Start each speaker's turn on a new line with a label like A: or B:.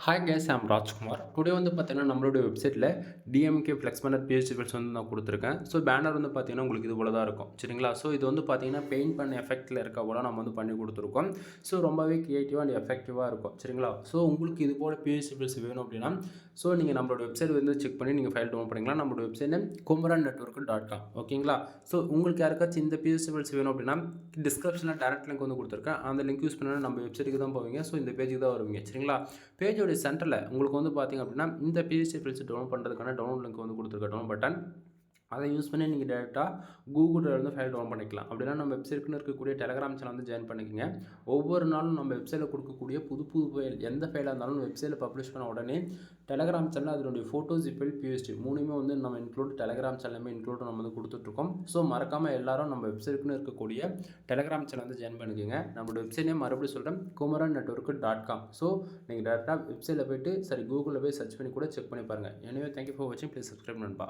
A: Hi guys I'm Rajkumar. Today வந்து பார்த்தீங்கன்னா நம்மளுடைய வெப்சைட்டில் DMK flex banner PhD fils வந்து நான் கொடுத்துருக்கேன். ஸோ பேனர் வந்து பார்த்தீங்கன்னா உங்களுக்கு இது போல தான் இருக்கும் சரிங்களா. ஸோ இது வந்து பார்த்தீங்கன்னா பெயிண்ட் பண்ண எஃபெக்ட்டில் இருக்க போல நம்ம வந்து பண்ணி கொடுத்துருக்கோம். ஸோ ரொம்பவே க்ரியேட்டிவாக அண்ட் எஃபெக்டிவாக இருக்கும் சரிங்களா. ஸோ உங்களுக்கு இது போல் பிஹெச்டி ஃபில்ஸ் வேணும் அப்படின்னா ஸோ நீங்கள் நம்மளோட வெப்சைட் வந்து செக் பண்ணி நீங்கள் ஃபைல் டவுன் பண்ணிக்கலாம். நம்மளோட வெப்சைட் kumaran.network.com ஓகேங்களா. ஸோ உங்களுக்கு யாருக்காச்சும் இந்த பிஹெச்டி ஃபில்ஸ் வேணும் அப்படின்னா டிஸ்கிரிப்ஷனில் டேரக்ட் லிங்க் வந்து கொடுத்துருக்கேன். அந்த லிங்க் யூஸ் பண்ணால் நம்ம வெப்சைட்டுக்கு தான் போவீங்க. ஸோ இந்த பேஜுக்கு தான் வருவீங்க சரிங்களா. பேஜோட சென்டரில் உங்களுக்கு வந்து பார்த்திங்க அப்படின்னா இந்த பிஹெச்டி ஃபில்ஸ் டவுன்லோட் பண்ணுறதுக்கான டவுன்லோட் லிங்க் வந்து கொடுத்துருக்க டவுன் பட்டன் அதை யூஸ் பண்ணி நீங்கள் டேரெக்டாக கூகுளில் இருந்து ஃபைல் டவுன் பண்ணிக்கலாம். அப்படின்னா நம்ம வெப்சைட்டுக்குன்னு இருக்கக்கூடிய டெலகிராம் சேனல் வந்து ஜாயின் பண்ணிக்கோங்க. ஒவ்வொரு நாளும் நம்ம வெப்சைட்டில் கொடுக்கக்கூடிய புது புது ஃபைல் எந்த ஃபைலாக இருந்தாலும் வெப்சைட்டில் பப்ளிஷ் பண்ண உடனே டெலகிராம் சேனல் அதனுடைய ஃபோட்டோஸ் இப்போ பிஹெச்டி மூணுமே வந்து நம்ம இன்க்ளூட் டெலகிராம் சேனலுமே இன்க்ளூட் நம்ம வந்து கொடுத்துட்ருக்கோம். ஸோ மறக்காமல் எல்லாரும் நம்ம வெப்சைட்டுக்குன்னு இருக்கக்கூடிய டெலகிராம் சேனல் வந்து ஜாயின் பண்ணிக்கோங்க. நம்மளோட வெப்சைட்லேயே மறுபடியும் சொல்கிறேன் kumaran.network.com. ஸோ நீங்கள் டேரெக்டாக வெப்சைட்டில் போய்ட்டு கூகுளில் போய் சர்ச் பண்ணி கூட செக் பண்ணி பாருங்கள். எனவே தேங்க்யூ ஃபார் வாட்சிங். ப்ளீஸ் சப்ஸ்கிரைப் நண்பா.